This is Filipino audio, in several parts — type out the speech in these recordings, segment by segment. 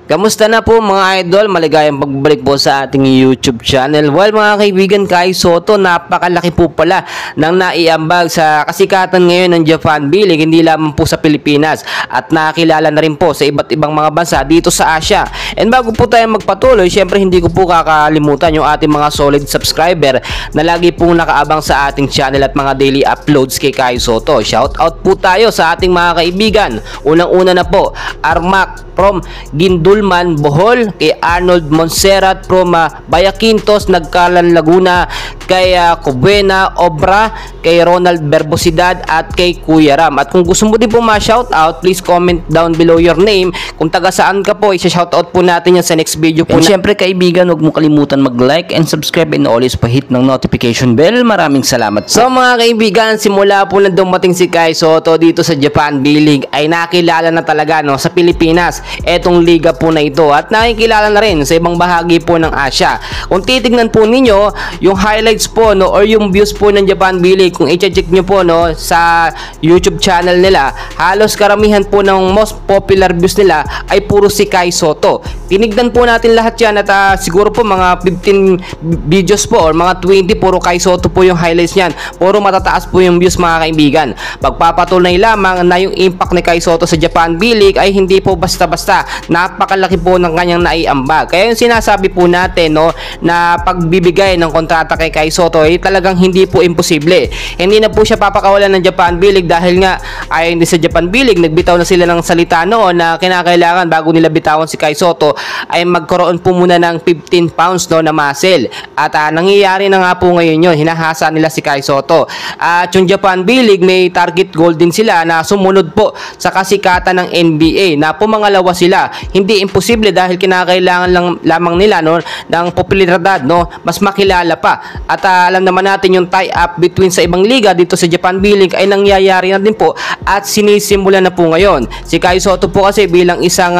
Kamusta na po mga idol? Maligayang pagbalik po sa ating YouTube channel. Well mga kaibigan, Kai Sotto, napakalaki po pala ng naiambag sa kasikatan ngayon ng Japan B-League, hindi lamang po sa Pilipinas at nakilala na rin po sa iba't ibang mga bansa dito sa Asia. And bago po tayo magpatuloy, syempre hindi ko po kakalimutan yung ating mga solid subscriber na lagi pong nakaabang sa ating channel at mga daily uploads kay Kai Sotto. Shout out po tayo sa ating mga kaibigan. Unang-una na po, Armac from Gindulman, Bohol, kay Arnold Monserrat from Bayaquintos, Nagkalan, Laguna, kay Cobuena Obra, kay Ronald Berbosidad at kay Kuya Ram. At kung gusto mo din po ma-shoutout, please comment down below your name. Kung taga saan ka po, isa-shoutout po natin yan sa next video po. And syempre kaibigan, huwag mo kalimutan mag-like and subscribe and always pa-hit ng notification bell. Maraming salamat po. So mga kaibigan, simula po na dumating si Kai Sotto dito sa Japan B-League ay nakilala na talaga sa Pilipinas etong liga po na ito at nakikilala na rin sa ibang bahagi po ng Asia. Kung titignan po ninyo yung highlights po or yung views po ng Japan B-League, kung i-check nyo po sa YouTube channel nila, halos karamihan po ng most popular views nila ay puro si Kai Sotto. Tinignan po natin lahat yan at siguro po mga 15 videos po or mga 20 puro Kai Sotto po yung highlights niyan. Puro matataas po yung views mga kaibigan. Pagpapatunay lamang na yung impact ni Kai Sotto sa Japan B-League ay hindi po basta-basta. Napakalaki po ng kanyang naiambag. Kaya yung sinasabi po natin na pagbibigay ng kontrata kay Kai Sotto ay talagang hindi po imposible. Hindi na po siya papakawalan ng Japan B-League dahil nga ay hindi sa Japan B-League nagbitaw na sila ng salita noon na kinakailangan bago nila bitawan si Kai Sotto ay magkaroon po muna ng 15 pounds na muscle. At nangyayari na nga po ngayon yun. Hinahasa nila si Kai Sotto. At yung Japan B-League may target goal din sila na sumunod po sa kasikatan ng NBA na pumangalawa sila. Hindi imposible dahil kinakailangan lamang nila ng popularidad, mas makilala pa. At alam naman natin yung tie-up between sa ibang liga dito sa Japan B-League ay nangyayari na din po at sinisimula na po ngayon. Si Kai Sotto po kasi bilang isang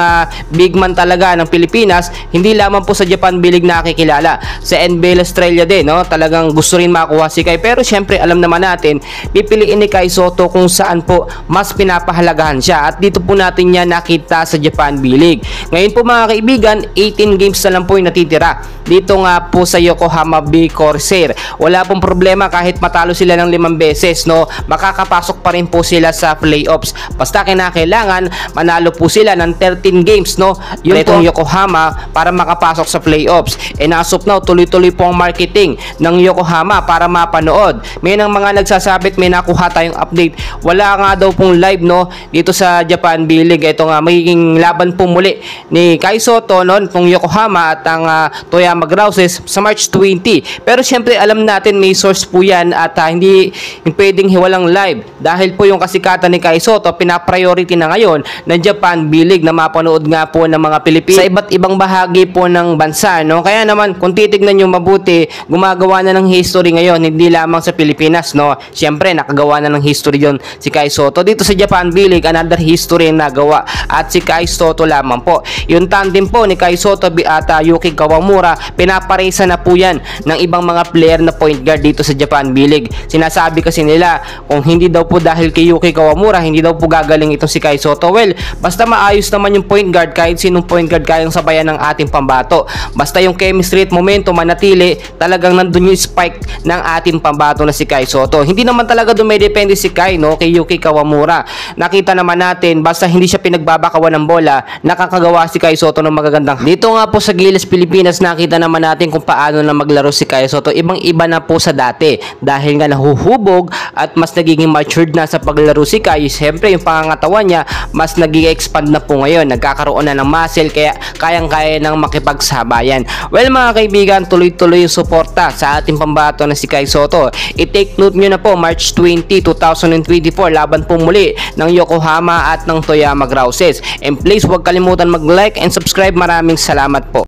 big man talaga ng Pilipinas, hindi lamang po sa Japan B-League nakikilala. Sa NBL Australia din, talagang gusto rin makuha si Kai. Pero syempre alam naman natin, pipiliin ni Kai Sotto kung saan po mas pinapahalagahan siya. At dito po natin yan nakita sa Japan B-League. Ngayon po mga kaibigan, 18 games na lang po yung natitira dito nga po sa Yokohama B Corsair. Wala pong problema kahit matalo sila ng 5 beses, makakapasok pa rin po sila sa playoffs. Basta kinakailangan manalo po sila ng 13 games, yung itong Yokohama para makapasok sa playoffs. And as of now, tuloy-tuloy po ang marketing ng Yokohama para mapanood. May nang mga nagsasabit, may nakuha tayong update. Wala nga daw pong live dito sa Japan B-League. Ito nga magiging laban po muli ni Kai Sotto kung Yokohama at ang Toyama Grouses sa March 20. Pero syempre alam natin may source po yan at hindi pwedeng hiwalang live dahil po yung kasikatan ni Kai Sotto pinapriority na ngayon ng Japan B-League na mapanood nga po ng mga Pilipino sa iba't ibang bahagi po ng bansa. Kaya naman kung titignan nyo mabuti, gumagawa na ng history ngayon, hindi lamang sa Pilipinas. Syempre nakagawa na ng history yon si Kai Sotto. Dito sa Japan B-League, another history na nagawa at si Kai Sotto lamang po. Yung tandem po ni Kai Sotto at Yuki Kawamura, pinaparesa na po yan ng ibang mga player na point guard dito sa Japan B-League. Sinasabi kasi nila kung hindi daw po dahil kay Yuki Kawamura, hindi daw po gagaling itong si Kai Sotto. Well, basta maayos naman yung point guard, kahit sinong point guard kayang sabayan ng ating pambato. Basta yung chemistry at momentum manatili, talagang nandun yung spike ng ating pambato na si Kai Sotto. Hindi naman talaga dumedepende si Kai kay Yuki Kawamura. Nakita naman natin, basta hindi siya pinagbabakawan ng bola, nakakagawa si Kai Sotto ng magagandang. Dito nga po sa Gilas, Pilipinas, nakita naman natin kung paano na maglaro si Kai Sotto. Ibang-iba na po sa dati dahil nga nahuhubog at mas nagiging matured na sa paglaro si Kai. Siyempre yung pangangatawan niya mas nag-expand na po ngayon. Nagkakaroon na ng muscle kaya kayang-kaya nang makipagsabayan. Well mga kaibigan, tuloy-tuloy yung suporta sa ating pambato na si Kai Sotto. I-take note nyo na po, March 20, 2024, laban po muli ng Yokohama at ng Toyama Grouses. And please huwag kalimutan mag-like and subscribe. Maraming salamat po.